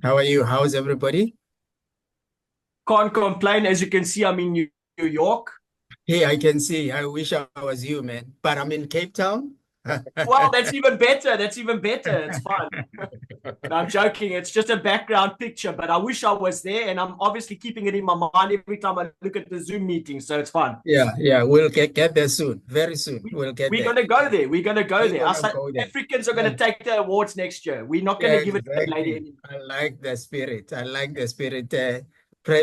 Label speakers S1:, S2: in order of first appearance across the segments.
S1: How are you? How's everybody?
S2: Can't complain. As you can see, I'm in New York.
S1: Hey, I can see. I wish I was you, man. But I'm in Cape Town.
S2: Well, that's even better. That's even better. It's fun. No, I'm joking. It's just a background picture, but I wish I was there. And I'm obviously keeping it in my mind every time I look at the Zoom meeting. So it's fun.
S1: Yeah, we'll get there soon. Very soon.
S2: We,
S1: We'll get
S2: we're
S1: there.
S2: going to go there. We're going to go
S1: We're
S2: there. Our
S1: gonna
S2: South
S1: go there.
S2: Africans are going
S1: Yeah,
S2: to take the awards next year. We're not going
S1: yeah,
S2: to give it to the lady
S1: exactly.
S2: anymore.
S1: I like the spirit. I like the spirit.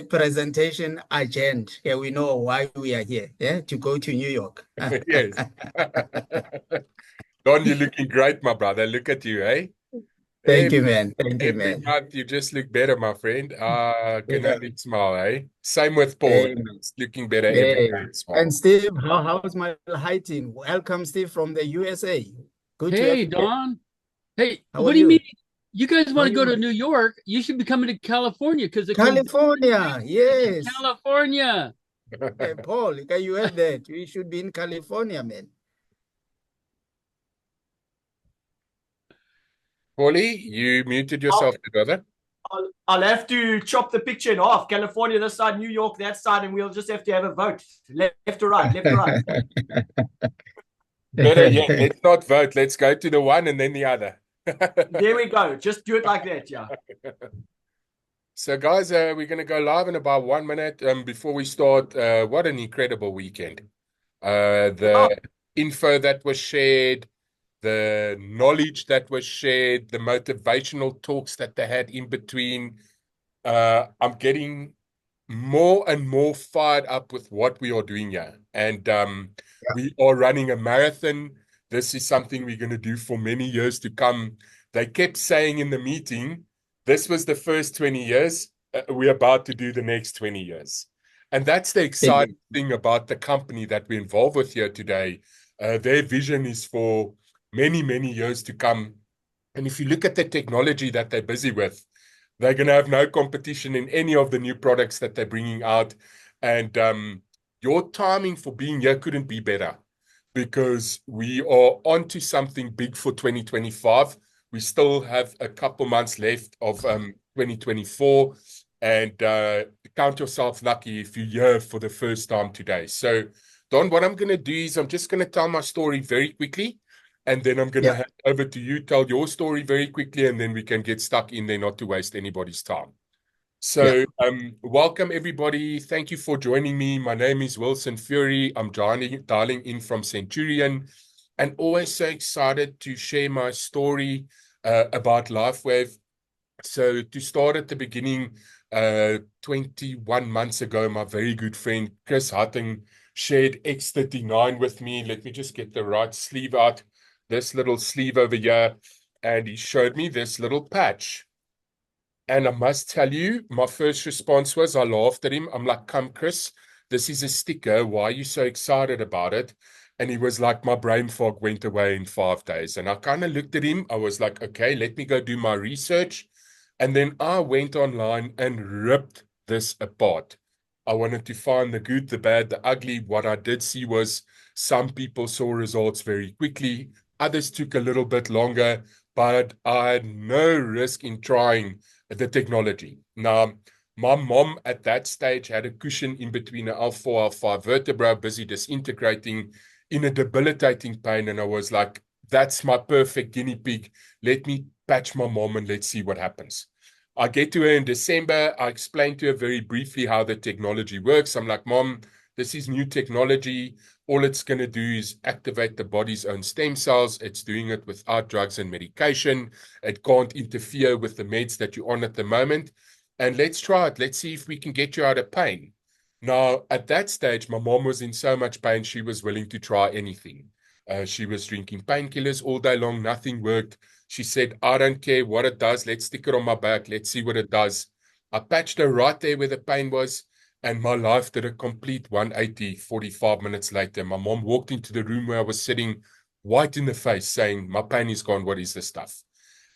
S1: Presentation agenda. Yeah, we know why we are here. Yeah, to go to New York.
S3: Yes. Don, you're looking great, my brother. Look at you, eh?
S1: Thank you,
S3: Every,
S1: man. Thank you,
S3: every
S1: man.
S3: month you just look better, my friend. Can
S1: Yeah.
S3: only smile, eh? Same with Paul.
S1: Amen.
S3: He's looking better every
S1: Hey,
S3: day.
S1: and
S3: Smile.
S1: Steve, how's my heighting? Welcome, Steve, from the USA. Good to have
S4: Hey,
S1: you here.
S4: Don. Hey,
S1: How are
S4: what do you mean?
S1: you?
S4: You guys
S1: How
S4: want
S1: are
S4: to go
S1: you?
S4: to New York? You should be coming to California because the convention
S1: California,
S4: is in
S1: yes.
S4: California.
S1: Paul, can you heard that? We should be in California, man.
S3: Paulie, you muted
S2: I'll,
S3: yourself, brother.
S2: I'll have to chop the picture in half. California this side, New York that side, and we'll just have to have a vote. Left to right, left to right.
S3: Better yet, let's not vote. Let's go to the one and then the other.
S2: There we go. Just do it like that. Yeah.
S3: So, guys, we're going to go live in about 1 minute. Before we start, what an incredible weekend.
S2: Yeah.
S3: The info that was shared, the knowledge that was shared, the motivational talks that they had in between. I'm getting more and more fired up with what we are doing here. And we are running a marathon. This is something we're going to do for many years to come. They kept saying in the meeting, this was the first 20 years. We're about to do the next 20 years. And that's the exciting thing about the company that we're involved with here today. Their vision is for many, many years to come. And if you look at the technology that they're busy with, they're going to have no competition in any of the new products that they're bringing out. And your timing for being here couldn't be better because we are onto something big for 2025. We still have a couple months left of 2024. And count yourself lucky if you're here for the first time today. So, Don, what I'm going to do is I'm just going to tell my story very quickly. And then I'm going to
S1: Yeah,
S3: hand over to you, tell your story very quickly, and then we can get stuck in there not to waste anybody's time.
S1: yeah.
S3: So, welcome everybody. Thank you for joining me. My name is Wilson Fury. I'm dialing in from Centurion, and always so excited to share my story about LifeWave. So, to start at the beginning, 21 months ago, my very good friend Chris Hutton shared X39 with me. Let me just get the right sleeve out, this little sleeve over here, and he showed me this little patch. And I must tell you, my first response was I laughed at him. I'm like, come, Chris, this is a sticker. Why are you so excited about it? And he was like, my brain fog went away in 5 days. And I kind of looked at him. I was like, okay, let me go do my research. And then I went online and ripped this apart. I wanted to find the good, the bad, the ugly. What I did see was some people saw results very quickly. Others took a little bit longer, but I had no risk in trying the technology. Now, my mom at that stage had a cushion in between the L4, L5 vertebra, busy disintegrating in a debilitating pain. And I was like, that's my perfect guinea pig. Let me patch my mom and let's see what happens. I get to her in December. I explained to her very briefly how the technology works. I'm like, Mom, this is new technology. All it's going to do is activate the body's own stem cells. It's doing it without drugs and medication. It can't interfere with the meds that you're on at the moment. And let's try it. Let's see if we can get you out of pain. Now, at that stage, my mom was in so much pain, she was willing to try anything. She was drinking painkillers all day long. Nothing worked. She said, I don't care what it does. Let's stick it on my back. Let's see what it does. I patched her right there where the pain was, and my life did a complete 180 45 minutes later. My mom walked into the room where I was sitting, white in the face, saying, my pain is gone. What is this stuff?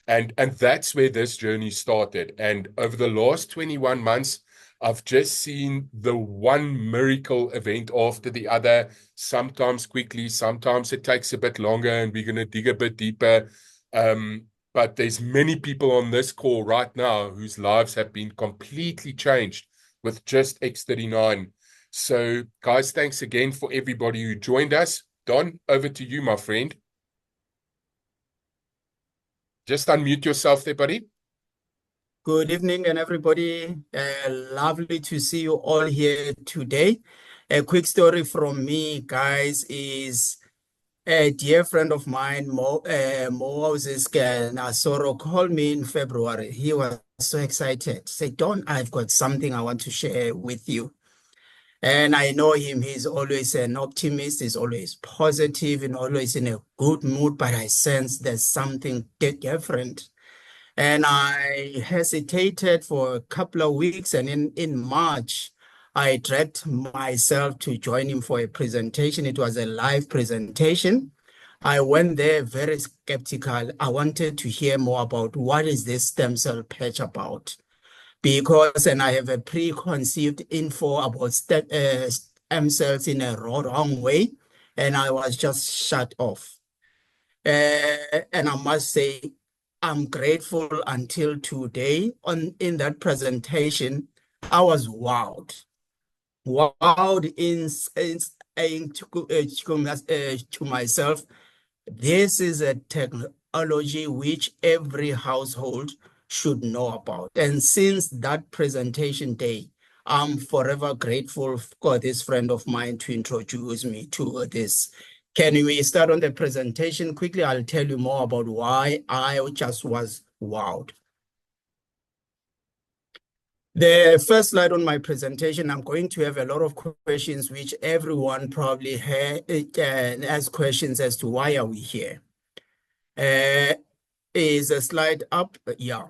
S3: And that's where this journey started. And over the last 21 months, I've just seen the one miracle event after the other, sometimes quickly, sometimes it takes a bit longer, and we're going to dig a bit deeper. Um, but there's many people on this call right now whose lives have been completely changed with just X39. So, guys, thanks again for everybody who joined us. Don, over to you, my friend. Just unmute yourself there, buddy.
S1: Good evening, and everybody. Lovely to see you all here today. A quick story from me, guys, is a dear friend of mine, Moses Nasoro, called me in February. He was so excited. Said, Don, I've got something I want to share with you. And I know him, he's always an optimist, he's always positive and always in a good mood, but I sense there's something different. And I hesitated for a couple of weeks, and in March, I dragged myself to join him for a presentation. It was a live presentation. I went there very skeptical. I wanted to hear more about what is this stem cell patch about. Because, and I have a preconceived info about stem cells in a wrong way, and I was just shut off. And I must say, I'm grateful until today. In that presentation, I was wowed. Wowed in saying to myself, this is a technology which every household should know about. And since that presentation day, I'm forever grateful for this friend of mine to introduce me to this. Can we start on the presentation quickly? I'll tell you more about why I just was wowed. The first slide on my presentation, I'm going to have a lot of questions which everyone probably has questions as to why are we here. Is a slide up? Yeah.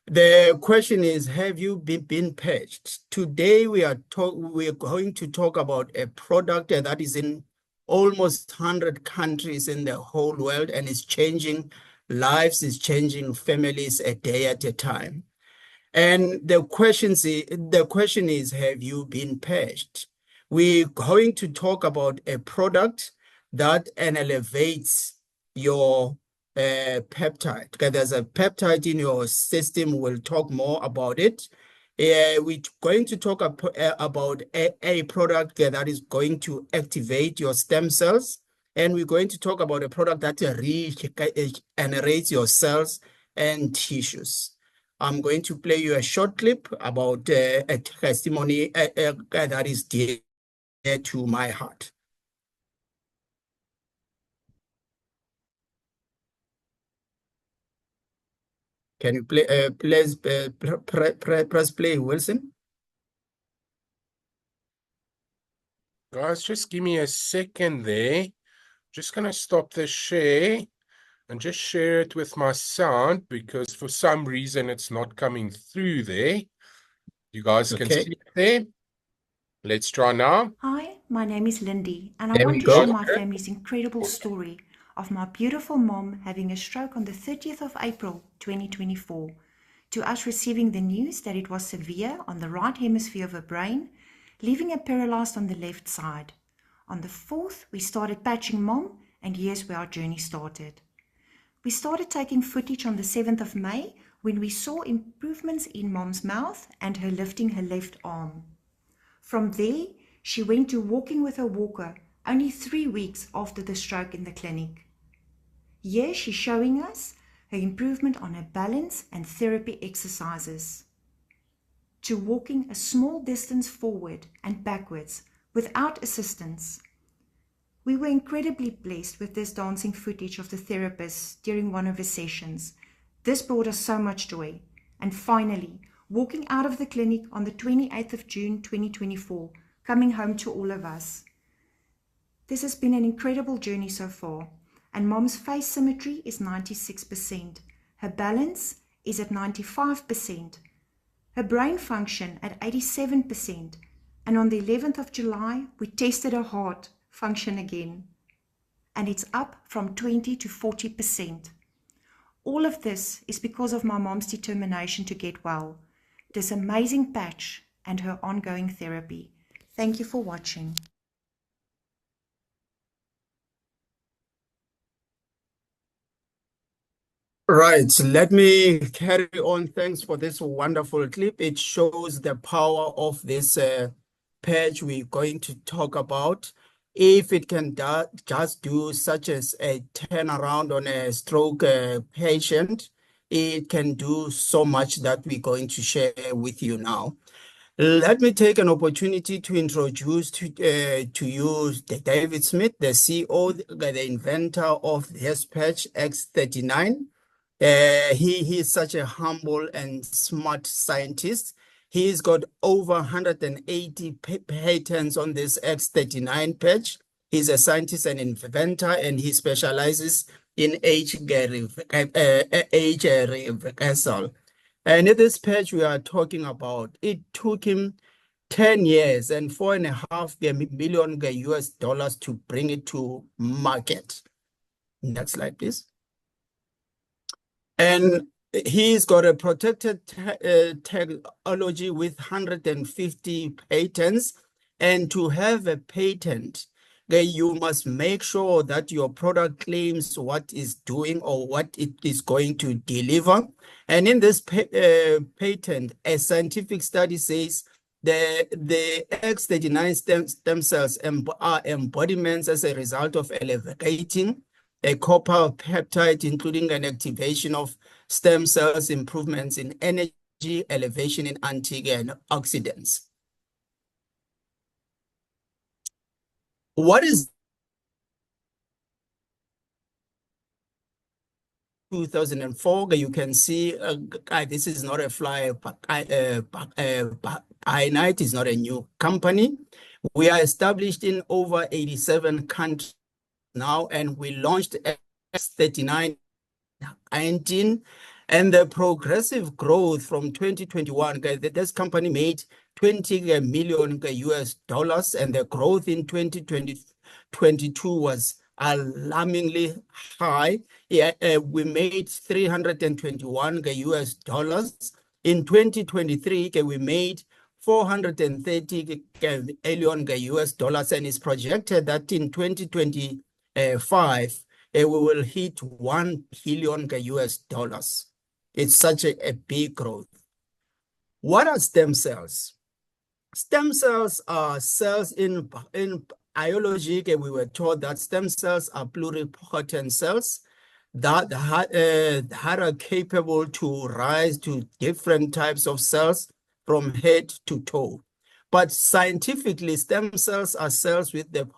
S1: The question is, have you been patched? Today we are going to talk about a product that is in almost 100 countries in the whole world, and it's changing lives, it's changing families a day at a time. And the question is, have you been patched? We're going to talk about a product that elevates your peptide. Okay, there's a peptide in your system. We'll talk more about it. We're going to talk about a product that is going to activate your stem cells. And we're going to talk about a product that regenerates your cells and tissues. I'm going to play you a short clip about a testimony that is dear to my heart. Can you play, please press play, Wilson?
S3: Guys, just give me a second there. Just going to stop the share and just share it with my sound because for some reason it's not coming through there. You guys can see it there. Let's try now.
S5: Hi, my name is Lindy, and I want to share my family's incredible story of my beautiful mom having a stroke on the 30th of April 2024, to us receiving the news that it was severe on the right hemisphere of her brain, leaving her paralyzed on the left side. On the 4th, we started patching mom, and here's where our journey started. We started taking footage on the 7th of May when we saw improvements in mom's mouth and her lifting her left arm. From there, she went to walking with her walker only 3 weeks after the stroke in the clinic. Here she's showing us her improvement on her balance and therapy exercises, to walking a small distance forward and backwards without assistance. We were incredibly blessed with this dancing footage of the therapist during one of her sessions. This brought us so much joy. And finally, walking out of the clinic on the 28th of June 2024, coming home to all of us. This has been an incredible journey so far, and mom's face symmetry is 96%. Her balance is at 95%. Her brain function at 87%. And on the 11th of July, we tested her heart function again, and it's up from 20 to 40%. All of this is because of my mom's determination to get well, this amazing patch, and her ongoing therapy. Thank you for watching.
S1: Right, let me carry on. Thanks for this wonderful clip. It shows the power of this patch we're going to talk about. If it can just do such as a turnaround on a stroke patient, it can do so much that we're going to share with you now. Let me take an opportunity to introduce to you David Smith, the CEO, the inventor of this patch X39. He is such a humble and smart scientist. He's got over 180 patents on this X39 patch. He's a scientist and inventor, and he specializes in age reversal. And in this patch we are talking about, it took him 10 years and $4.5 million US dollars to bring it to market. Next slide, please. And he's got a protected technology with 150 patents. And to have a patent, you must make sure that your product claims what it's doing or what it is going to deliver. And in this patent, a scientific study says the X39 stem cells are embodiments as a result of elevating a copper peptide, including an activation of stem cells, improvements in energy, elevation in antioxidants. What is 2004? You can see this is not a fly by night. Is not a new company. We are established in over 87 countries now, and we launched X39 19, and the progressive growth from 2021, this company made 20 million US dollars, and the growth in 2022 was alarmingly high. We made 321 US dollars. In 2023, we made 430 million US dollars, and it's projected that in 2025, we will hit 1 billion US dollars. It's such a big growth. What are stem cells? Stem cells are cells in biology. We were taught that stem cells are pluripotent cells that are capable to rise to different types of cells from head to toe. But scientifically, stem cells are cells with the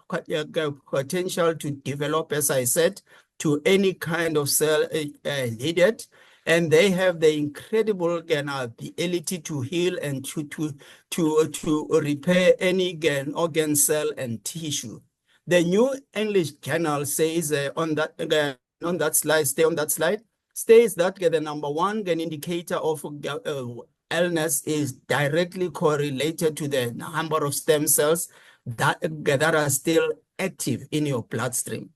S1: potential to develop, as I said, to any kind of cell needed. And they have the incredible ability to heal and to repair any organ, cell, and tissue. The New English Journal says on that slide, stay on that slide, states that the number one indicator of illness is directly correlated to the number of stem cells that are still active in your bloodstream.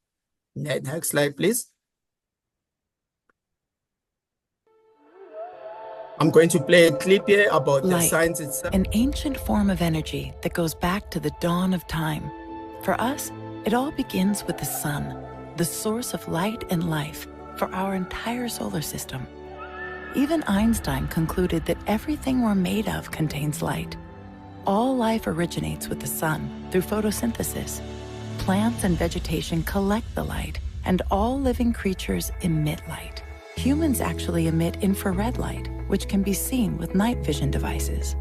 S1: Next slide, please. I'm going to play a clip here about the science itself.
S6: An ancient form of energy that goes back to the dawn of time. For us, it all begins with the sun, the source of light and life for our entire solar system. Even Einstein concluded that everything we're made of contains light. All life originates with the sun through photosynthesis. Plants and vegetation collect the light, and all living creatures emit light. Humans actually emit infrared light, which can be seen with night vision devices.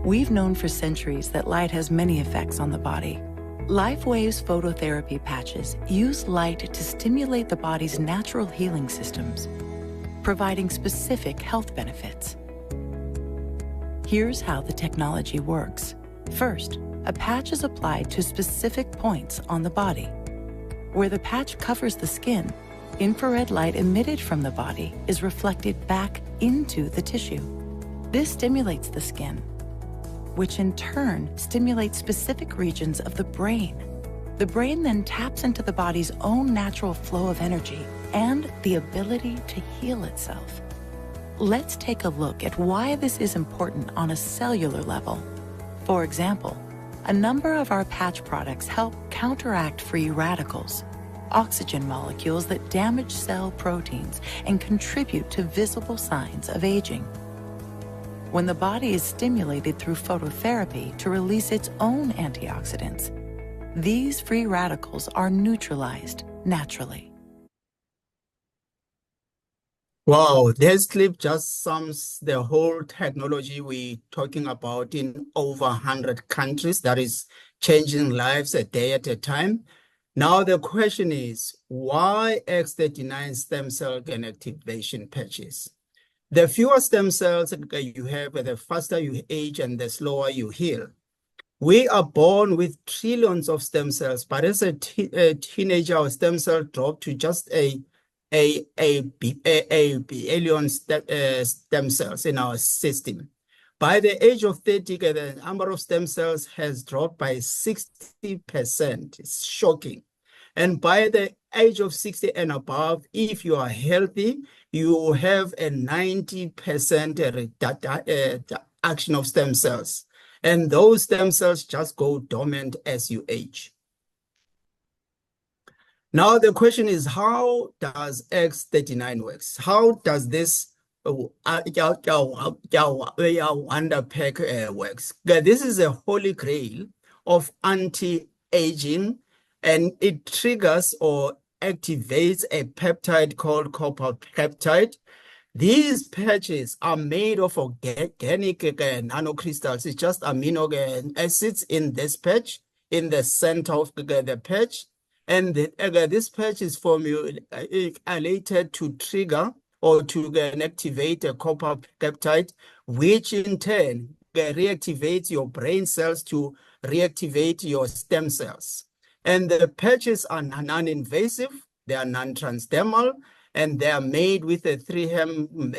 S6: We've known for centuries that light has many effects on the body. LifeWave's phototherapy patches use light to stimulate the body's natural healing systems, providing specific health benefits. Here's how the technology works. First, a patch is applied to specific points on the body. Where the patch covers the skin, infrared light emitted from the body is reflected back into the tissue. This stimulates the skin, which in turn stimulates specific regions of the brain. The brain then taps into the body's own natural flow of energy and the ability to heal itself. Let's take a look at why this is important on a cellular level. For example, a number of our patch products help counteract free radicals. oxygen molecules that damage cell proteins and contribute to visible signs of aging. When the body is stimulated through phototherapy to release its own antioxidants, these free radicals are neutralized naturally.
S1: Wow, this clip just sums the whole technology we're talking about in over 100 countries that is changing lives a day at a time. Now the question is, why X39 stem cell activation patches? The fewer stem cells you have, the faster you age and the slower you heal. We are born with trillions of stem cells, but as a teenager, our stem cell drop to just a billion stem cells in our system. By the age of 30, the number of stem cells has dropped by 60%. It's shocking. And by the age of 60 and above, if you are healthy, you have a 90% reduction of stem cells. And those stem cells just go dormant as you age. Now the question is, how does X39 works? How does this wonder pack works? This is a holy grail of anti-aging, and it triggers or activates a peptide called copper peptide. These patches are made of organic nanocrystals. It's just amino acids in this patch, in the center of the patch. And this patch is formulated to trigger or to activate a copper peptide, which in turn reactivates your brain cells to reactivate your stem cells. And the patches are non-invasive, they are non-transdermal, and they are made with a 3M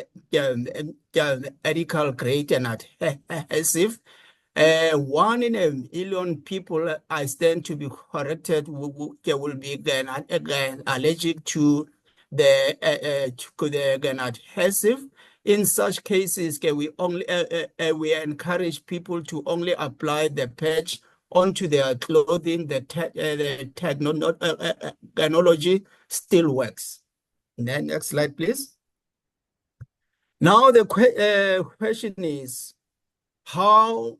S1: medical grade and adhesive. 1 in a million people, I stand to be corrected, will be again allergic to the adhesive. In such cases, we encourage people to only apply the patch onto their clothing. The technology still works. Next slide, please. Now the question is, how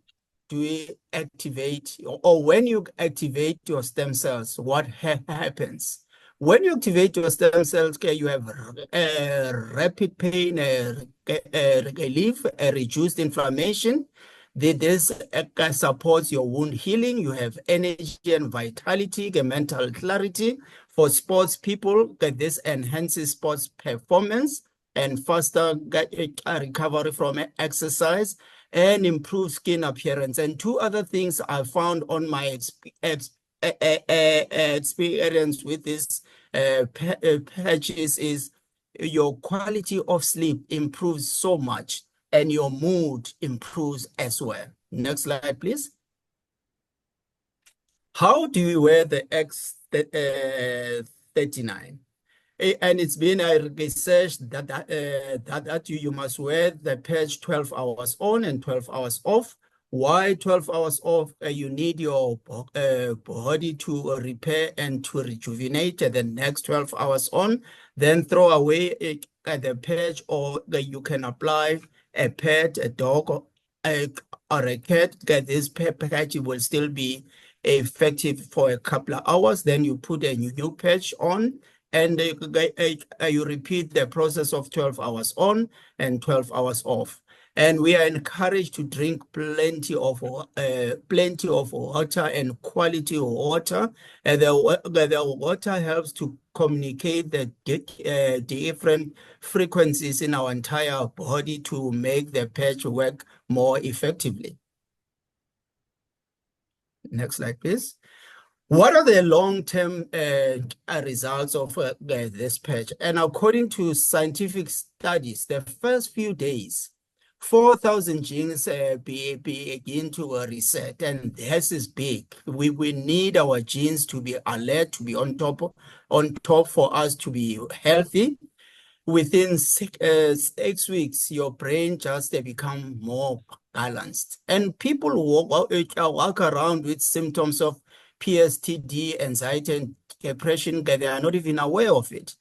S1: do we activate, or when you activate your stem cells, what happens? When you activate your stem cells, you have rapid pain relief, reduced inflammation. This supports your wound healing. You have energy and vitality, mental clarity. For sports people, this enhances sports performance and faster recovery from exercise and improve skin appearance. And 2 other things I found on my experience with this patches is your quality of sleep improves so much and your mood improves as well. Next slide, please. How do you wear the X39? And it's been researched that you must wear the patch 12 hours on and 12 hours off. Why 12 hours off? You need your body to repair and to rejuvenate the next 12 hours on. Then throw away the patch, or you can apply a pet, a dog, or a cat. This patch will still be effective for a couple of hours. Then you put a new patch on, and you repeat the process of 12 hours on and 12 hours off. And we are encouraged to drink plenty of water and quality water. And the water helps to communicate the different frequencies in our entire body to make the patch work more effectively. Next slide, please. What are the long-term results of this patch? And according to scientific studies, the first few days, 4,000 genes begin to reset, and this is big. We need our genes to be alert, to be on top for us to be healthy. Within 6 weeks, your brain just become more balanced. And people walk around with symptoms of PSTD, anxiety, and depression, they are not even aware of it.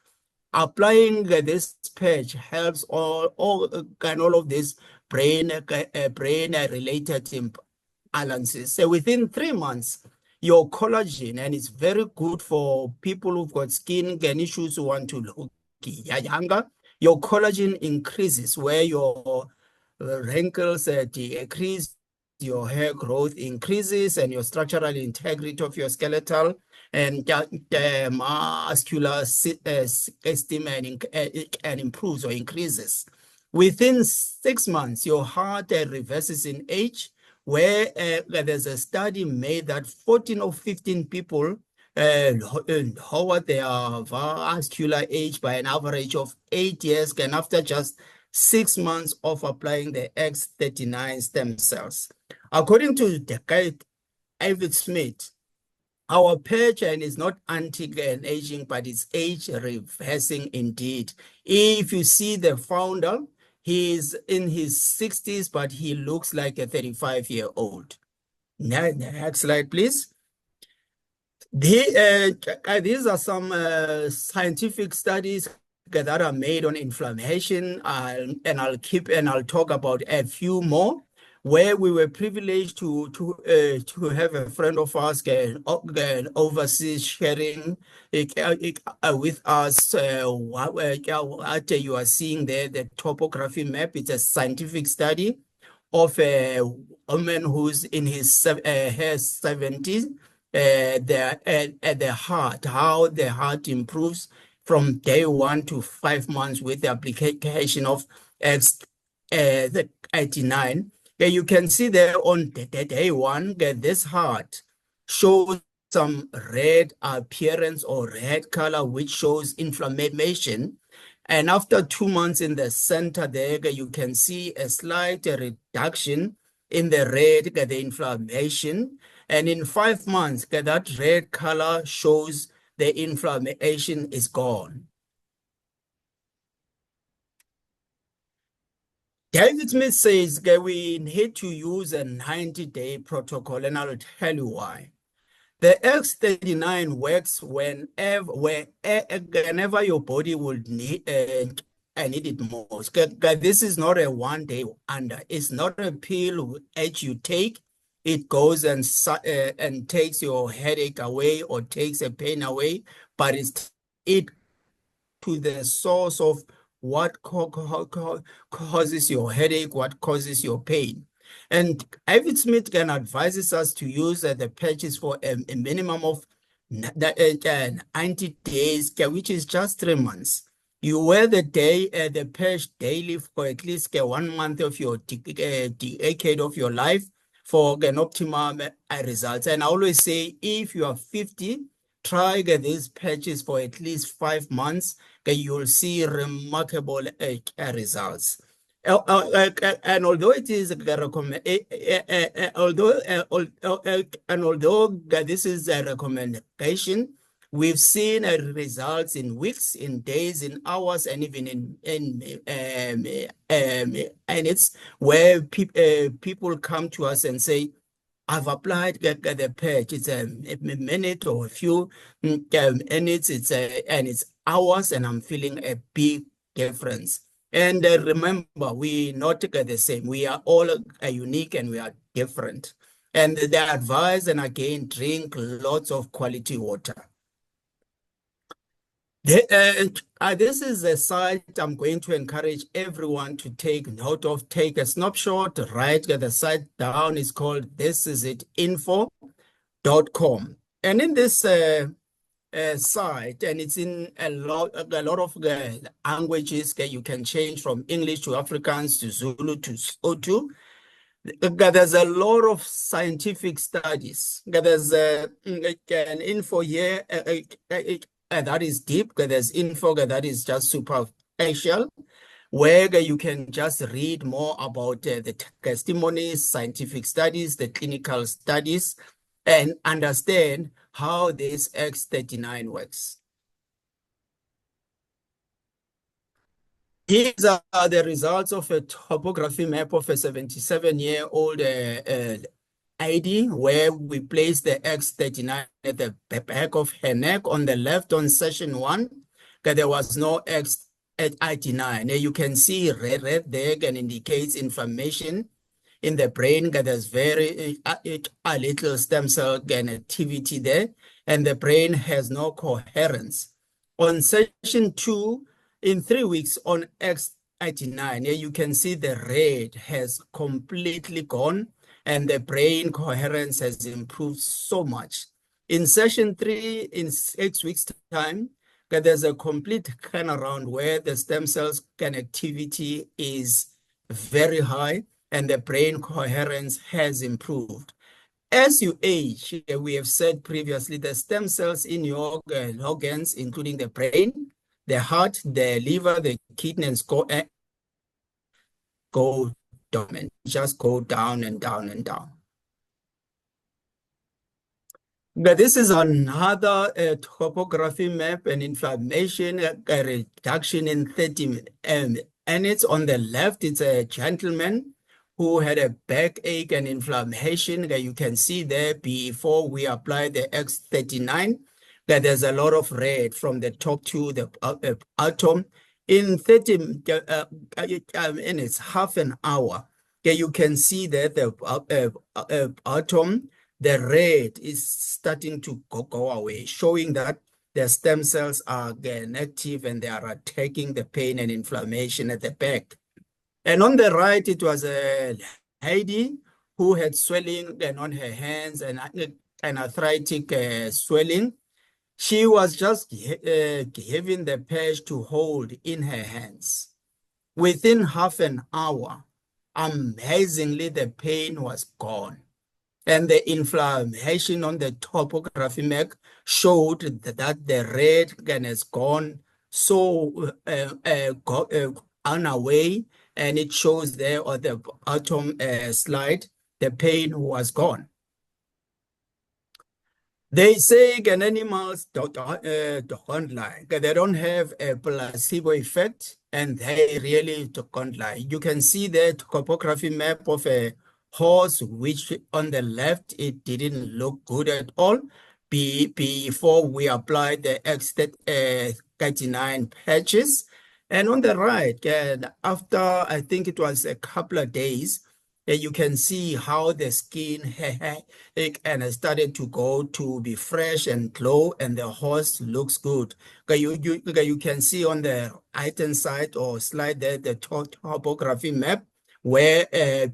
S1: Applying this patch helps all of this brain-related imbalances. So within 3 months, your collagen, and it's very good for people who've got skin issues who want to look younger, your collagen increases where your wrinkles decrease, your hair growth increases, and your structural integrity of your skeletal and muscular system and improves or increases. Within 6 months, your heart reverses in age, where there's a study made that 14 or 15 people lower their vascular age by an average of 8 years, and after just 6 months of applying the X39 stem cells. According to the guy David Smith, our patch is not anti-aging, but it's age reversing indeed. If you see the founder, he's in his 60s, but he looks like a 35-year-old. Next slide, please. These are some scientific studies that are made on inflammation, and I'll talk about a few more, where we were privileged to have a friend of ours overseas sharing with us what you are seeing there, the topography map. It's a scientific study of a woman who's in her 70s. The heart, how the heart improves from day 1 to 5 months with the application of the 89. You can see there on the day 1 that this heart shows some red appearance or red color, which shows inflammation. And after 2 months in the center there, you can see a slight reduction in the red, the inflammation. And in 5 months, that red color shows the inflammation is gone. David Smith says that we need to use a 90-day protocol, and I'll tell you why. The X39 works whenever your body would need it most. This is not a one-day wonder. It's not a pill that you take. It goes and takes your headache away or takes a pain away, but it's to the source of what causes your headache, what causes your pain. And David Smith can advises us to use the patches for a minimum of 90 days, which is just 3 months. You wear the patch daily for at least 1 month of your decade of your life for an optimum results. And I always say, if you are 50, try these patches for at least 5 months. You'll see remarkable results. And although it is although this is a recommendation, we've seen results in weeks, in days, in hours, and even and it's where people come to us and say, I've applied the patch. It's a minute or a few minutes. And it's hours, and I'm feeling a big difference. And remember, we not the same. We are all unique, and we are different. And the advice, and again, drink lots of quality water. This is a site I'm going to encourage everyone to take note of. Take a snapshot, write the site down. It's called thisisit.info.com. And in this site, and it's in a lot of languages that you can change from English to Afrikaans to Zulu to Sotho. There's a lot of scientific studies. There's an info here that is deep. There's info that is just superficial, where you can just read more about the testimonies, scientific studies, the clinical studies, and understand how this X39 works. These are the results of a topography map of a 77-year-old ID, where we place the X39 at the back of her neck. On the left on session 1, there was no X at ID9. You can see red there and indicates inflammation in the brain. There's very a little stem cell activity there, and the brain has no coherence. On session 2, in 3 weeks on X89, you can see the red has completely gone, and the brain coherence has improved so much. In session 3, in 6 weeks' time, there's a complete turnaround where the stem cells connectivity is very high and the brain coherence has improved. As you age, we have said previously, the stem cells in your organs, including the brain, the heart, the liver, the kidneys, go dormant, just go down and down and down. But this is another topography map and inflammation reduction in 30 and it's on the left. It's a gentleman who had a backache and inflammation that you can see there before we apply the X39, that there's a lot of red from the top to the bottom. In 30 minutes, half an hour, you can see that the bottom, the red is starting to go away, showing that the stem cells are again active and they are attacking the pain and inflammation at the back. And on the right, it was a lady who had swelling on her hands and an arthritic swelling. She was just having the patch to hold in her hands. Within half an hour, amazingly, the pain was gone. And the inflammation on the topography map showed that the red has gone so on away, and it shows there on the bottom slide, the pain was gone. They say animals don't lie. They don't have a placebo effect, and they really don't lie. You can see the topography map of a horse, which on the left, it didn't look good at all before we applied the X39 patches. And on the right, after I think it was a couple of days, you can see how the skin and started to go to be fresh and glow, and the horse looks good. You can see on the right-hand side or slide there the topography map, where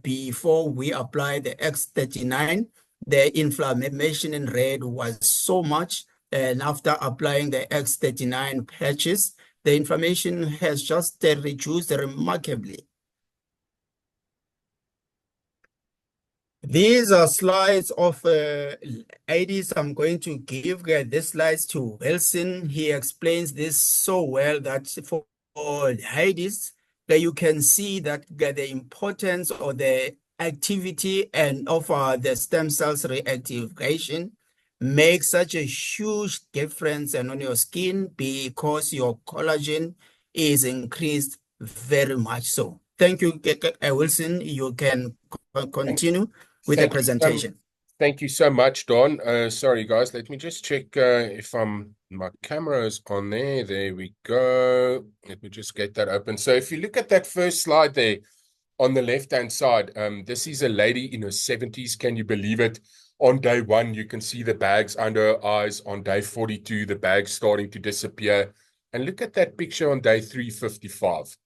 S1: before we apply the X39, the inflammation in red was so much, and after applying the X39 patches, the inflammation has just reduced remarkably. These are slides of ladies. I'm going to give these slides to Wilson. He explains this so well that for ladies, that you can see that the importance of the activity and of the stem cells reactivation makes such a huge difference and on your skin because your collagen is increased very much so. Thank you, Wilson. You can continue with the presentation.
S3: Thank you so much, Don. Sorry, guys. Let me just check if my camera is on there. There we go. Let me just get that open. So if you look at that first slide there on the left-hand side, this is a lady in her 70s. Can you believe it? On day 1, you can see the bags under her eyes. On day 42, the bags starting to disappear. And look at that picture on day 355.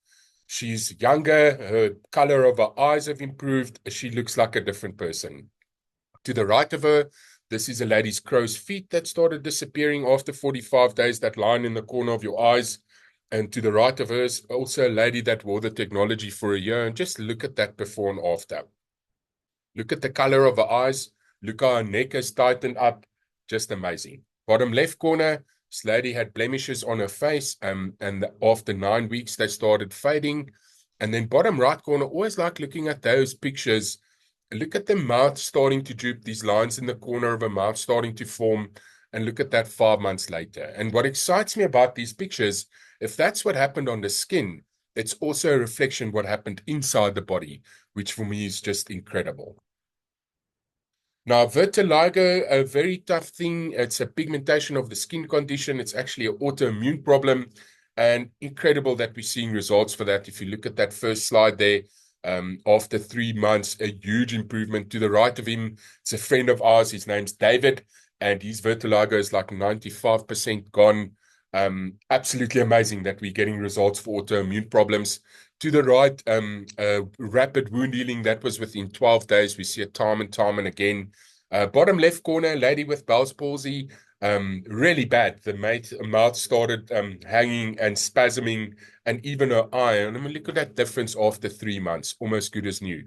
S3: She's younger, her color of her eyes have improved. She looks like a different person. To the right of her, this is a lady's crow's feet that started disappearing after 45 days, that line in the corner of your eyes. And to the right of her is also a lady that wore the technology for a year. And just look at that before and after. Look at the color of her eyes. Look how her neck has tightened up. Just amazing. Bottom left corner, this lady had blemishes on her face, and after 9 weeks, they started fading. And then bottom right corner, always like looking at those pictures. Look at the mouth starting to droop, these lines in the corner of her mouth starting to form, and look at that 5 months later. And what excites me about these pictures, if that's what happened on the skin, it's also a reflection of what happened inside the body, which for me is just incredible. Now, vitiligo, a very tough thing. It's a pigmentation of the skin condition. It's actually an autoimmune problem, and incredible that we're seeing results for that. If you look at that first slide there, after 3 months, a huge improvement. To the right of him, it's a friend of ours. His name's David, and his vitiligo is like 95% gone. Absolutely amazing that we're getting results for autoimmune problems. To the right, rapid wound healing, that was within 12 days. We see it time and time and again. Bottom left corner, lady with Bell's palsy, really bad. The mouth started hanging and spasming, and even her eye. And I mean, look at that difference after 3 months, almost good as new.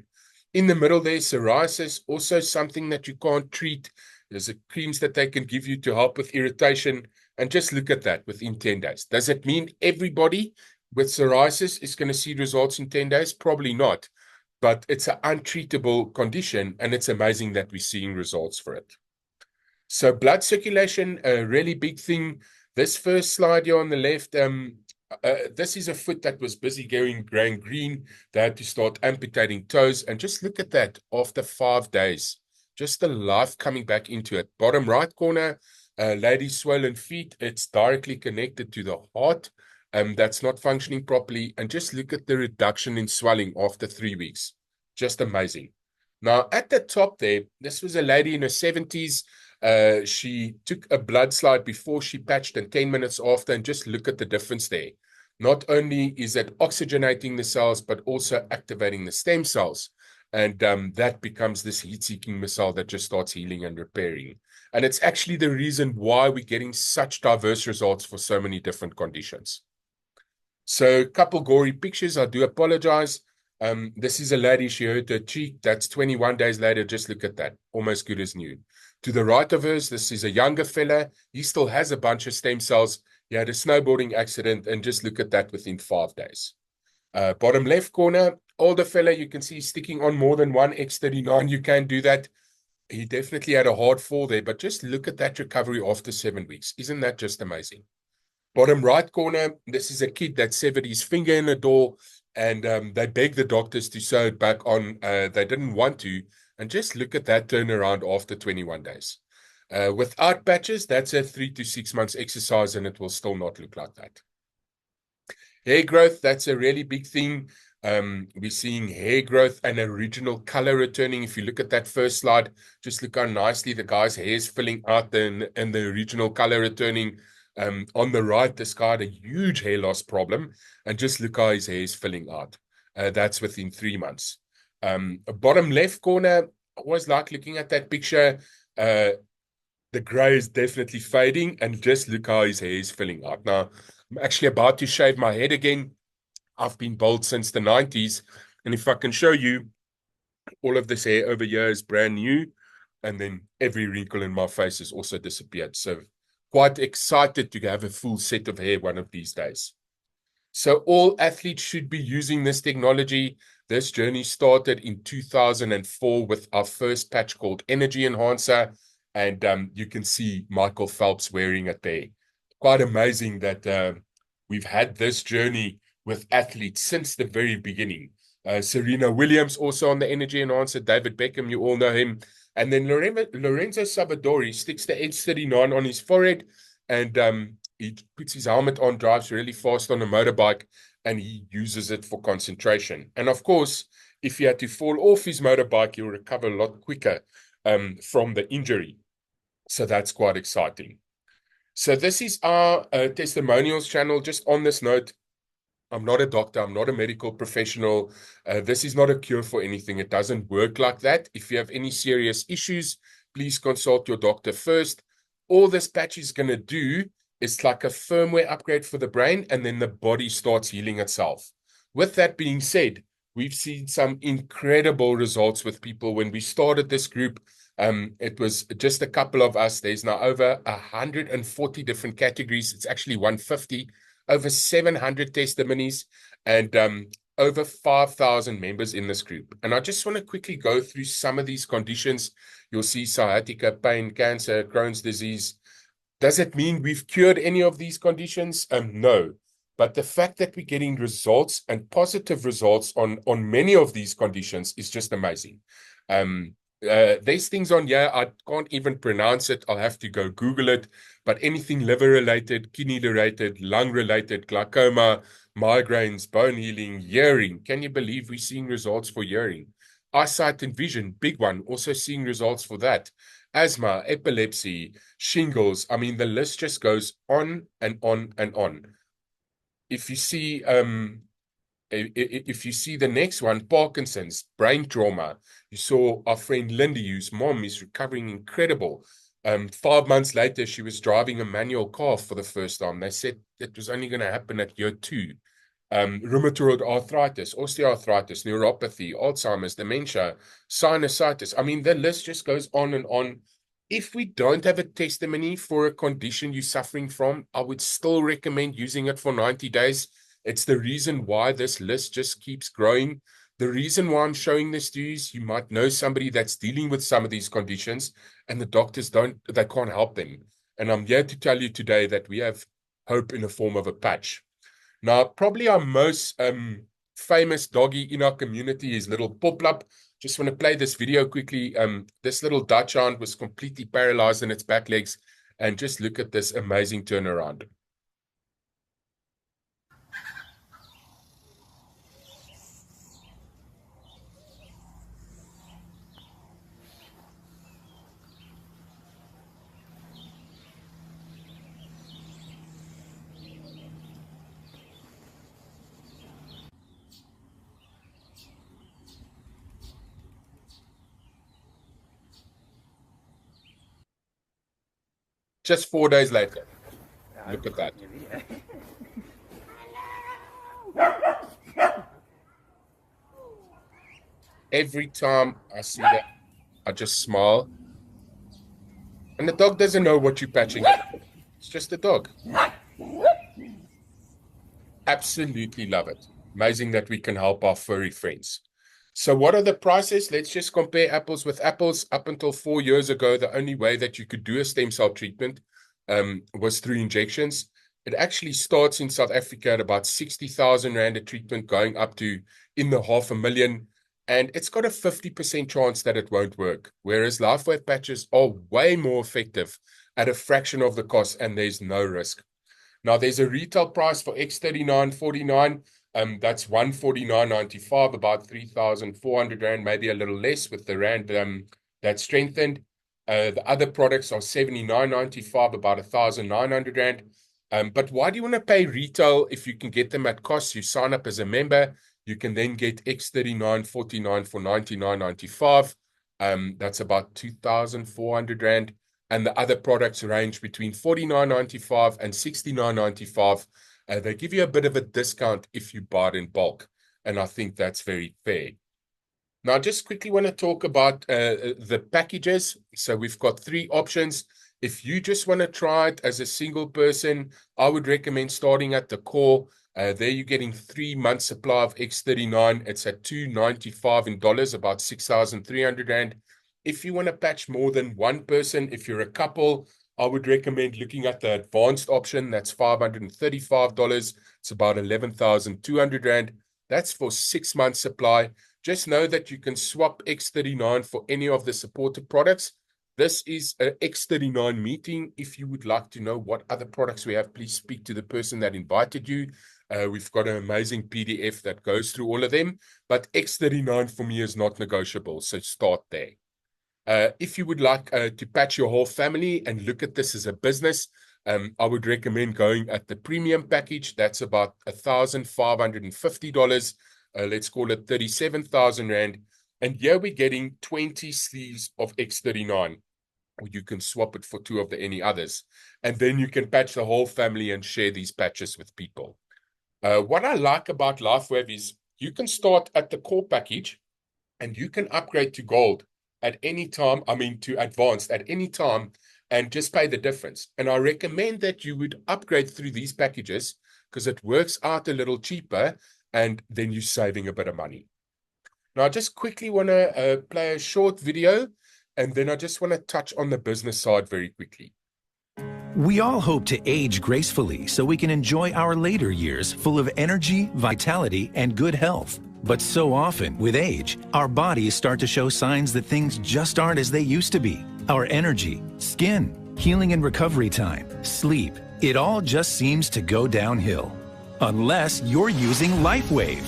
S3: In the middle there, psoriasis, also something that you can't treat. There's creams that they can give you to help with irritation. And just look at that within 10 days. Does it mean everybody with psoriasis is going to see results in 10 days? Probably not. But it's an untreatable condition, and it's amazing that we're seeing results for it. So blood circulation, a really big thing. This first slide here on the left, this is a foot that was busy going green. They had to start amputating toes. And just look at that after 5 days. Just the life coming back into it. Bottom right corner, lady's swollen feet. It's directly connected to the heart. That's not functioning properly. And just look at the reduction in swelling after 3 weeks. Just amazing. Now, at the top there, this was a lady in her 70s. She took a blood slide before she patched and 10 minutes after, and just look at the difference there. Not only is it oxygenating the cells, but also activating the stem cells. And that becomes this heat-seeking missile that just starts healing and repairing. And it's actually the reason why we're getting such diverse results for so many different conditions. So a couple gory pictures. I do apologize. This is a lady, she hurt her cheek. That's 21 days later. Just look at that. Almost good as new. To the right of hers, this is a younger fella. He still has a bunch of stem cells. He had a snowboarding accident, and just look at that within 5 days. Bottom left corner, older fella, you can see sticking on more than one X39. You can do that. He definitely had a hard fall there, but just look at that recovery after 7 weeks. Isn't that just amazing? Bottom right corner, this is a kid that severed his finger in a door, and they begged the doctors to sew it back on. They didn't want to, and just look at that turnaround after 21 days. Without patches, that's a 3 to 6 months exercise, and it will still not look like that. Hair growth, that's a really big thing. We're seeing hair growth and original color returning. If you look at that first slide, just look how nicely the guy's hair is filling out and the original color returning. On the right, this guy had a huge hair loss problem, and just look how his hair is filling out. That's within 3 months. Bottom left corner, I always like looking at that picture. The gray is definitely fading, and just look how his hair is filling out. Now, I'm actually about to shave my head again. I've been bald since the 90s, and if I can show you, all of this hair over here is brand new, and then every wrinkle in my face has also disappeared. So quite excited to have a full set of hair one of these days. So all athletes should be using this technology. This journey started in 2004 with our first patch called Energy Enhancer, and you can see Michael Phelps wearing it there. Quite amazing that we've had this journey with athletes since the very beginning. Serena Williams also on the Energy Enhancer, David Beckham, you all know him. And then Lorenzo Savadori sticks the H39 on his forehead, and he puts his helmet on, drives really fast on a motorbike, and he uses it for concentration. And of course, if he had to fall off his motorbike, he'll recover a lot quicker from the injury. So that's quite exciting. So this is our testimonials channel. Just on this note, I'm not a doctor. I'm not a medical professional. This is not a cure for anything. It doesn't work like that. If you have any serious issues, please consult your doctor first. All this patch is going to do is like a firmware upgrade for the brain, and then the body starts healing itself. With that being said, we've seen some incredible results with people. When we started this group, it was just a couple of us. There's now over 140 different categories. It's actually 150. Over 700 testimonies, and over 5,000 members in this group. And I just want to quickly go through some of these conditions. You'll see sciatica, pain, cancer, Crohn's disease. Does it mean we've cured any of these conditions? No. But the fact that we're getting results and positive results on many of these conditions is just amazing. There's things on here, I can't even pronounce it. I'll have to go Google it. But anything liver-related, kidney-related, lung-related, glaucoma, migraines, bone healing, hearing. Can you believe we're seeing results for hearing? Eyesight and vision, big one, also seeing results for that. Asthma, epilepsy, shingles. I mean, the list just goes on and on and on. If you see the next one, Parkinson's, brain trauma, you saw our friend Lindy, whose mom is recovering incredible. 5 months later, she was driving a manual car for the first time. They said it was only going to happen at year 2. Rheumatoid arthritis, osteoarthritis, neuropathy, Alzheimer's, dementia, sinusitis. I mean, the list just goes on and on. If we don't have a testimony for a condition you're suffering from, I would still recommend using it for 90 days. It's the reason why this list just keeps growing. The reason why I'm showing this to you is you might know somebody that's dealing with some of these conditions and the doctors they can't help them. And I'm here to tell you today that we have hope in the form of a patch. Now, probably our most famous doggy in our community is little Poplap. Just want to play this video quickly. This little Dachshund was completely paralyzed in its back legs. And just look at this amazing turnaround. Just 4 days later. Look at that. Every time I see that, I just smile. And the dog doesn't know what you're patching at. It's just a dog. Absolutely love it. Amazing that we can help our furry friends. So what are the prices? Let's just compare apples with apples. Up until 4 years ago, the only way that you could do a stem cell treatment was through injections. It actually starts in South Africa at about 60,000 Rand a treatment, going up to in the 500,000. And it's got a 50% chance that it won't work. Whereas LifeWave patches are way more effective at a fraction of the cost, and there's no risk. Now, there's a retail price for X39.49. That's 149.95, about 3,400 Rand, maybe a little less with the Rand that's strengthened. The other products are 79.95, about 1,900 Rand. But why do you want to pay retail if you can get them at cost? You sign up as a member. You can then get X39.49 for 99.95. That's about 2,400 Rand. And the other products range between 49.95 and 69.95. They give you a bit of a discount if you buy it in bulk. And I think that's very fair. Now, I just quickly want to talk about the packages. So we've got 3 options. If you just want to try it as a single person, I would recommend starting at the core. There you're getting 3 months supply of X39. It's at $295 in dollars, about 6,300 Rand. If you want to patch more than one person, if you're a couple, I would recommend looking at the advanced option. That's $535. It's about 11,200 Rand. That's for 6 months supply. Just know that you can swap X39 for any of the supported products. This is an X39 meeting. If you would like to know what other products we have, please speak to the person that invited you. We've got an amazing PDF that goes through all of them. But X39 for me is not negotiable, so start there. If you would like to patch your whole family and look at this as a business, I would recommend going at the premium package. That's about $1,550. Let's call it 37,000 Rand. And here we're getting 20 sleeves of X39. Or you can swap it for 2 of any others. And then you can patch the whole family and share these patches with people. What I like about LifeWave is you can start at the core package and you can upgrade to gold at any time, to advanced at any time, and just pay the difference. And I recommend that you would upgrade through these packages because it works out a little cheaper and then you're saving a bit of money. Now, I just quickly want to play a short video, and then I just want to touch on the business side very quickly.
S7: We all hope to age gracefully so we can enjoy our later years full of energy, vitality, and good health. But so often, with age, our bodies start to show signs that things just aren't as they used to be. Our energy, skin, healing and recovery time, sleep, it all just seems to go downhill. Unless you're using LifeWave.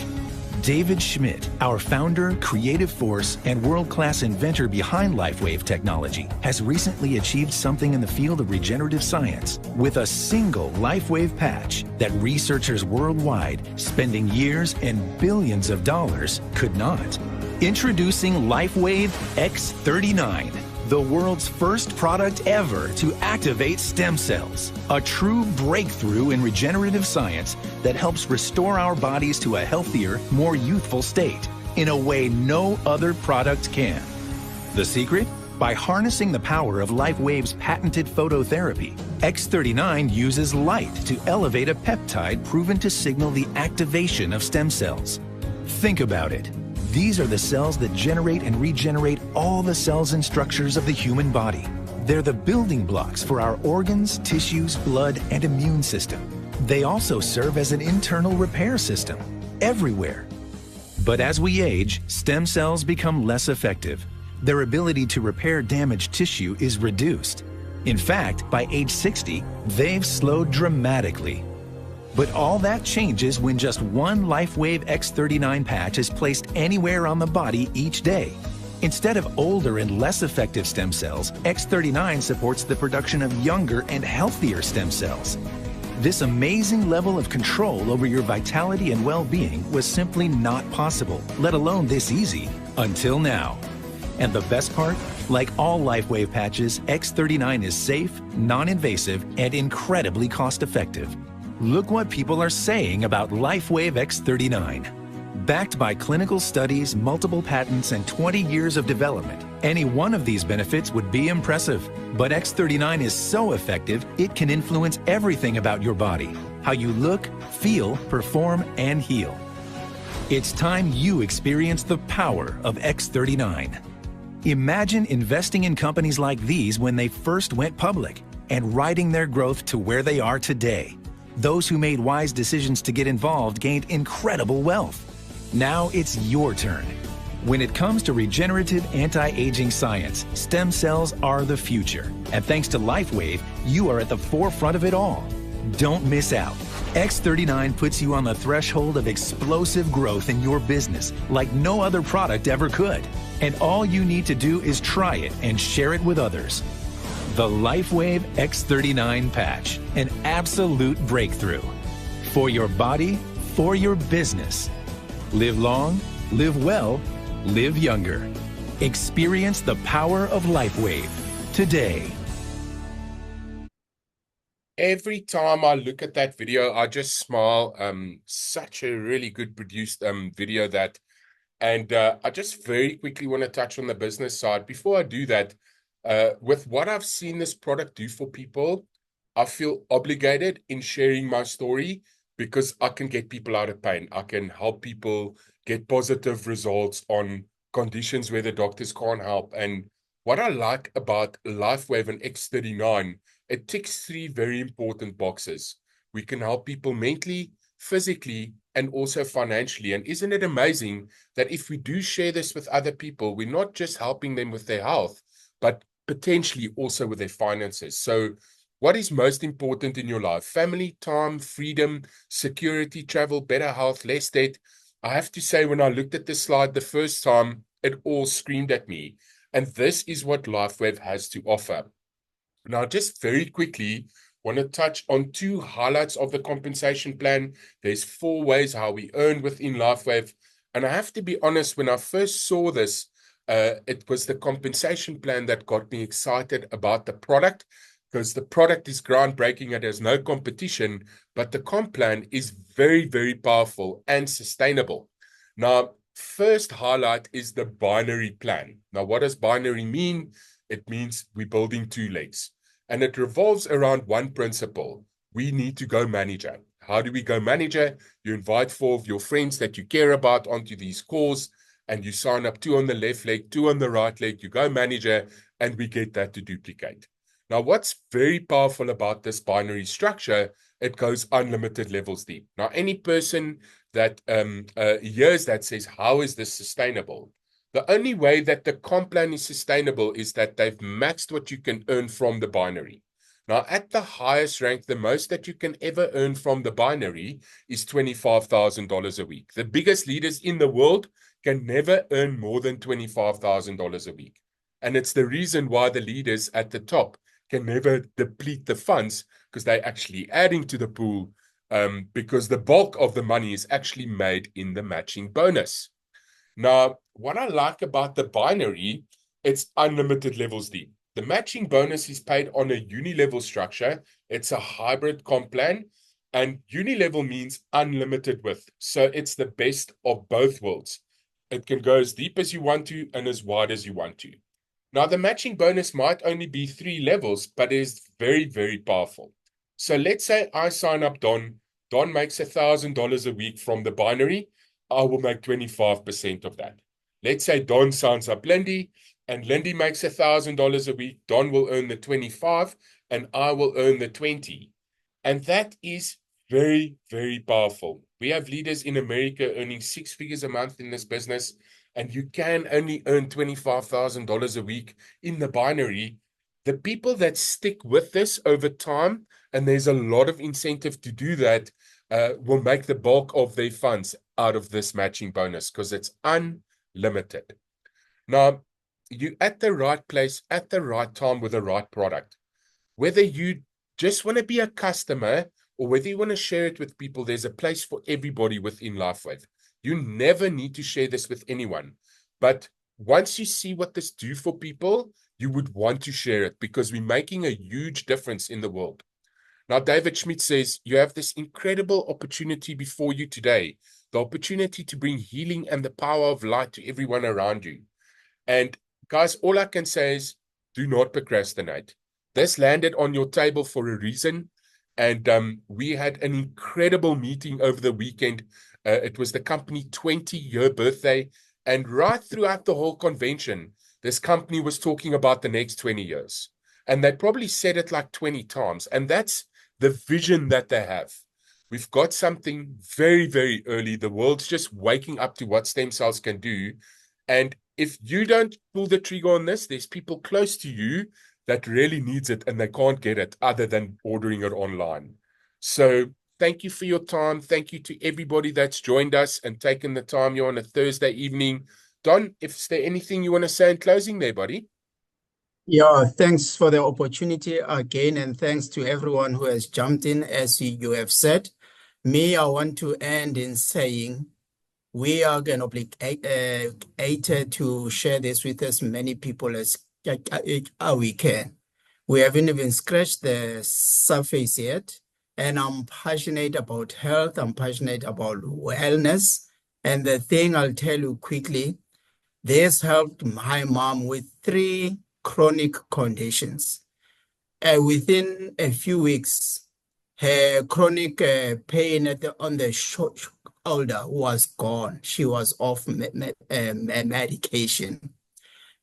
S7: David Schmidt, our founder, creative force, and world-class inventor behind LifeWave technology, has recently achieved something in the field of regenerative science with a single LifeWave patch that researchers worldwide, spending years and billions of dollars, could not. Introducing LifeWave X39, the world's first product ever to activate stem cells. A true breakthrough in regenerative science that helps restore our bodies to a healthier, more youthful state in a way no other product can. The secret? By harnessing the power of LifeWave's patented phototherapy, X39 uses light to elevate a peptide proven to signal the activation of stem cells. Think about it. These are the cells that generate and regenerate all the cells and structures of the human body. They're the building blocks for our organs, tissues, blood, and immune system. They also serve as an internal repair system everywhere. But as we age, stem cells become less effective. Their ability to repair damaged tissue is reduced. In fact, by age 60, they've slowed dramatically. But all that changes when just one LifeWave X39 patch is placed anywhere on the body each day. Instead of older and less effective stem cells, X39 supports the production of younger and healthier stem cells. This amazing level of control over your vitality and well-being was simply not possible, let alone this easy, until now. And the best part? Like all LifeWave patches, X39 is safe, non-invasive, and incredibly cost-effective. Look what people are saying about LifeWave X39. Backed by clinical studies, multiple patents, and 20 years of development, any one of these benefits would be impressive. But X39 is so effective, it can influence everything about your body, how you look, feel, perform, and heal. It's time you experience the power of X39. Imagine investing in companies like these when they first went public and riding their growth to where they are today. Those who made wise decisions to get involved gained incredible wealth. Now it's your turn. When it comes to regenerative anti-aging science, stem cells are the future. And thanks to LifeWave, you are at the forefront of it all. Don't miss out. X39 puts you on the threshold of explosive growth in your business like no other product ever could. And all you need to do is try it and share it with others. The LifeWave X39 patch, an absolute breakthrough. For your body, for your business. Live long, live well, live younger. Experience the power of LifeWave today.
S3: Every time I look at that video, I just smile. Such a really good produced video that. And I just very quickly want to touch on the business side. Before I do that, with what I've seen this product do for people, I feel obligated in sharing my story because I can get people out of pain. I can help people get positive results on conditions where the doctors can't help. And what I like about LifeWave and X39, it ticks 3 very important boxes. We can help people mentally, physically, and also financially. And isn't it amazing that if we do share this with other people, we're not just helping them with their health, but potentially also with their finances. So what is most important in your life? Family, time, freedom, security, travel, better health, less debt. I have to say, when I looked at this slide the first time, it all screamed at me. And this is what LifeWave has to offer. Now, just very quickly, want to touch on 2 highlights of the compensation plan. There's 4 ways how we earn within LifeWave. And I have to be honest, when I first saw this, it was the compensation plan that got me excited about the product, because the product is groundbreaking. It has no competition, but the comp plan is very, very powerful and sustainable. Now, first highlight is the binary plan. Now, what does binary mean? It means we're building 2 legs, and it revolves around one principle. We need to go manager. How do we go manager? You invite 4 of your friends that you care about onto these calls, and you sign up 2 on the left leg, 2 on the right leg, you go manager, and we get that to duplicate. Now, what's very powerful about this binary structure, it goes unlimited levels deep. Now, any person years that says, how is this sustainable? The only way that the comp plan is sustainable is that they've maxed what you can earn from the binary. Now, at the highest rank, the most that you can ever earn from the binary is $25,000 a week. The biggest leaders in the world can never earn more than $25,000 a week. And it's the reason why the leaders at the top can never deplete the funds, because they're actually adding to the pool, because the bulk of the money is actually made in the matching bonus. Now, what I like about the binary, it's unlimited levels deep. The matching bonus is paid on a uni-level structure. It's a hybrid comp plan, and uni-level means unlimited width. So it's the best of both worlds. It can go as deep as you want to and as wide as you want to. Now, the matching bonus might only be 3 levels, but it is very, very powerful. So let's say I sign up Don. Don makes $1,000 a week from the binary. I will make 25% of that. Let's say Don signs up Lindy, and Lindy makes $1,000 a week. Don will earn the 25, and I will earn the 20. And that is very, very powerful. We have leaders in America earning 6 figures a month in this business, and you can only earn $25,000 a week in the binary. The people that stick with this over time, and there's a lot of incentive to do that, will make the bulk of their funds out of this matching bonus, because it's unlimited. Now, you're at the right place at the right time with the right product. Whether you just want to be a customer or whether you want to share it with people, there's a place for everybody within LifeWave. You never need to share this with anyone. But once you see what this do for people, you would want to share it, because we're making a huge difference in the world. Now, David Schmidt says, you have this incredible opportunity before you today, the opportunity to bring healing and the power of light to everyone around you. And guys, all I can say is, do not procrastinate. This landed on your table for a reason. And we had an incredible meeting over the weekend. It was the company 20-year birthday. And right throughout the whole convention, this company was talking about the next 20 years. And they probably said it like 20 times. And that's the vision that they have. We've got something very, very early. The world's just waking up to what stem cells can do. And if you don't pull the trigger on this, there's people close to you that really needs it and they can't get it other than ordering it online. So thank you for your time. Thank you to everybody that's joined us and taken the time here on a Thursday evening. Don, is there anything you want to say in closing there, buddy?
S1: Yeah, thanks for the opportunity again, and thanks to everyone who has jumped in, as you have said. Me, I want to end in saying we are going to be obligated to share this with as many people as we can. We haven't even scratched the surface yet, and I'm passionate about health. I'm passionate about wellness. And the thing I'll tell you quickly, this helped my mom with 3 chronic conditions. Within a few weeks, her chronic pain on the shoulder was gone. She was off medication.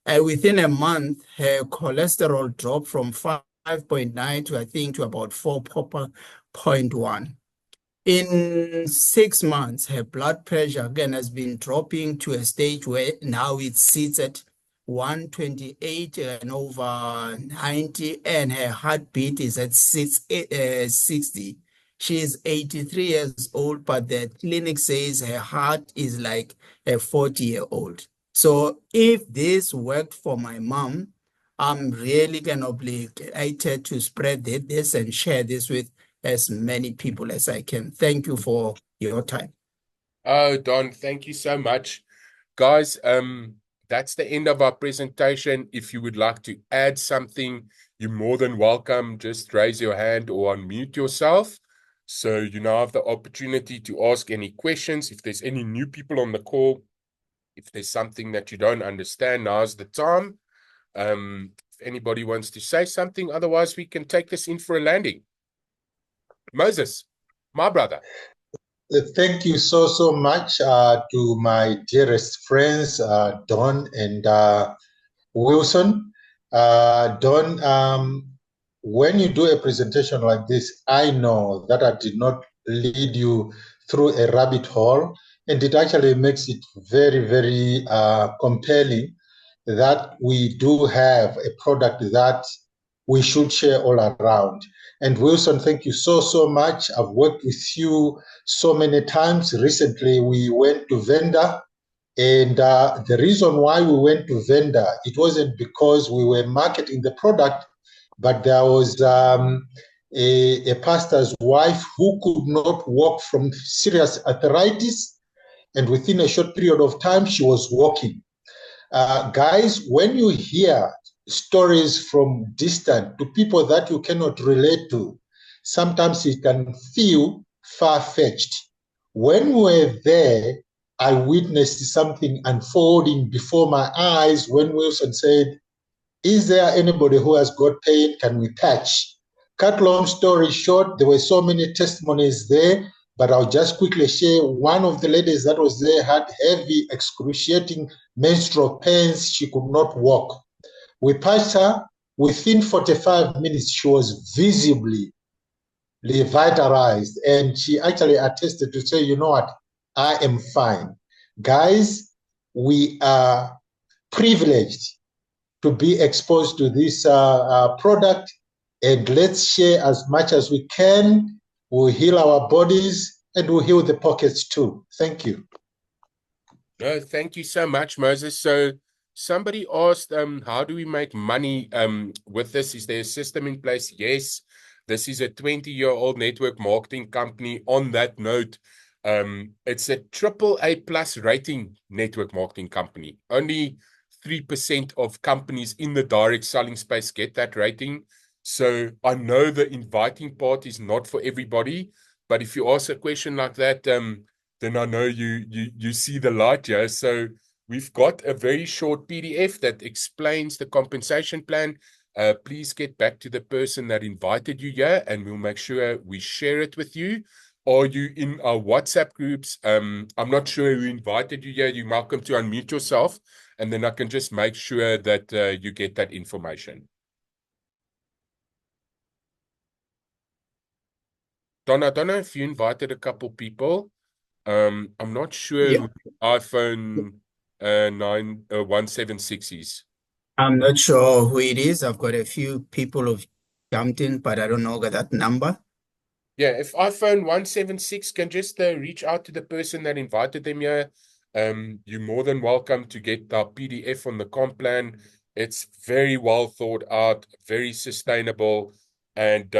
S1: Within a month, her cholesterol dropped from 5.9 to, I think, to about 4.1. In 6 months, her blood pressure again has been dropping to a stage where now it sits at 128 and over 90, and her heartbeat is at 60. She is 83 years old, but the clinic says her heart is like a 40-year-old. So if this worked for my mom, I'm really going to be excited to spread this and share this with as many people as I can. Thank you for your time.
S3: Oh, Don, thank you so much. Guys, that's the end of our presentation. If you would like to add something, you're more than welcome. Just raise your hand or unmute yourself. So you now have the opportunity to ask any questions. If there's any new people on the call, if there's something that you don't understand, now's the time. If anybody wants to say something, otherwise we can take this in for a landing. Moses, my brother.
S8: Thank you so much to my dearest friends, Don and Wilson. Don, when you do a presentation like this, I know that I did not lead you through a rabbit hole, and it actually makes it very, very compelling that we do have a product that we should share all around. And Wilson, thank you so, so much. I've worked with you so many times. Recently, we went to Venda, and the reason why we went to Venda, it wasn't because we were marketing the product, but there was a pastor's wife who could not walk from serious arthritis, and within a short period of time, she was walking. Guys, when you hear stories from distant to people that you cannot relate to, sometimes it can feel far-fetched. When we were there, I witnessed something unfolding before my eyes when Wilson said, is there anybody who has got pain? Can we touch? Cut long story short, there were so many testimonies there, but I'll just quickly share. One of the ladies that was there had heavy, excruciating menstrual pains. She could not walk. We patched her. Within 45 minutes, she was visibly revitalized, and she actually attested to say, you know what, I am fine. Guys, we are privileged to be exposed to this product, and let's share as much as we can. We'll heal our bodies and we'll heal the pockets too. Thank you.
S3: No, thank you so much, Moses. So somebody asked, how do we make money with this? Is there a system in place? Yes. This is a 20-year-old network marketing company. On that note, it's a AAA plus rating network marketing company. Only 3% of companies in the direct selling space get that rating. So I know the inviting part is not for everybody, but if you ask a question like that, then I know you see the light here. So we've got a very short PDF that explains the compensation plan. Please get back to the person that invited you here, and we'll make sure we share it with you. Are you in our WhatsApp groups? I'm not sure who invited you here. You're welcome to unmute yourself, and then I can just make sure that you get that information. Donna, I don't know if you invited a couple people. I'm not sure who iPhone 176 is.
S1: I'm not sure who it is. I've got a few people who've jumped in, but I don't know that number.
S3: Yeah, if iPhone 176 can just reach out to the person that invited them here, you're more than welcome to get our PDF on the comp plan. It's very well thought out, very sustainable, and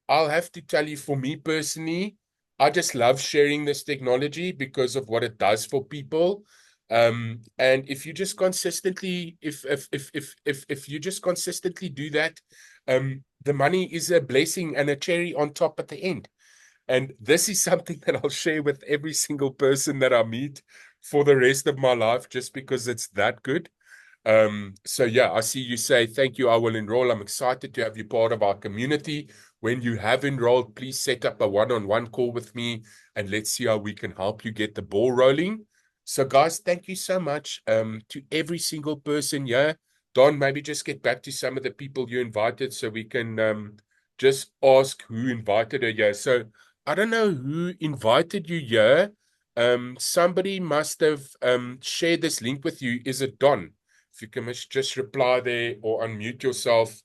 S3: I'll have to tell you, for me personally, I just love sharing this technology because of what it does for people. And if you just consistently, if you just consistently do that, the money is a blessing and a cherry on top at the end. And this is something that I'll share with every single person that I meet for the rest of my life, just because it's that good. So yeah, I see you say, thank you, I will enroll. I'm excited to have you part of our community. When you have enrolled, please set up a one-on-one call with me, and let's see how we can help you get the ball rolling. So guys, thank you so much to every single person here. Don, maybe just get back to some of the people you invited so we can just ask who invited her here. So I don't know who invited you here. Somebody must have shared this link with you. Is it Don? If you can just reply there or unmute yourself,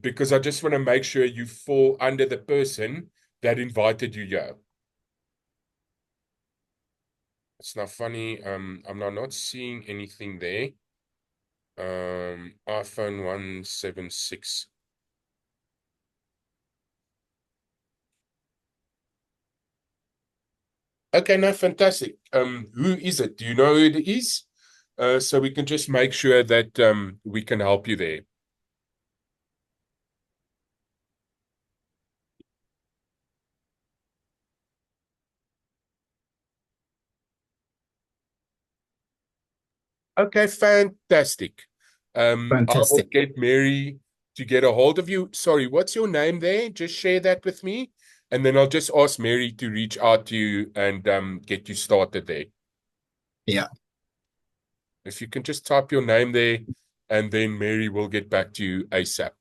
S3: because I just want to make sure you fall under the person that invited you here. It's not funny. I'm not seeing anything there. iPhone 176. Okay, no, fantastic. Who is it? Do you know who it is? So we can just make sure that we can help you there. Okay, fantastic. I will get Mary to get a hold of you. Sorry, what's your name there? Just share that with me, and then I'll just ask Mary to reach out to you and get you started there.
S1: Yeah.
S3: If you can just type your name there, and then Mary will get back to you ASAP.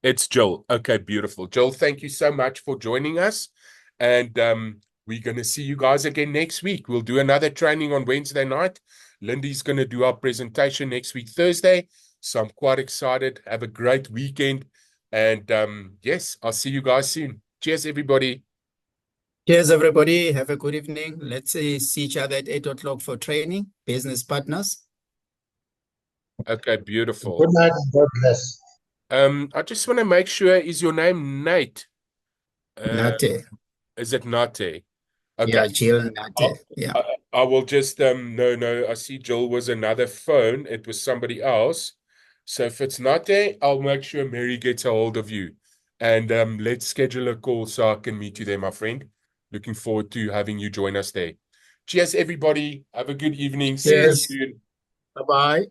S3: It's Jill. Okay, beautiful. Jill, thank you so much for joining us. And we're going to see you guys again next week. We'll do another training on Wednesday night. Lindy's going to do our presentation next week, Thursday. So I'm quite excited. Have a great weekend. And yes, I'll see you guys soon. Cheers, everybody.
S1: Cheers, everybody. Have a good evening. Let's see each other at 8 o'clock for training. Business partners.
S3: Okay, beautiful.
S8: Good night and God bless.
S3: I just want to make sure, is your name Nate?
S1: Nate.
S3: Is it Nate? Okay.
S1: Yeah, Jill Nate. Yeah.
S3: I will just no, I see Jill was another phone. It was somebody else. So if it's Nate, I'll make sure Mary gets a hold of you. And let's schedule a call so I can meet you there, my friend. Looking forward to having you join us there. Cheers, everybody. Have a good evening. See you
S1: Cheers.
S3: soon.
S1: Bye-bye.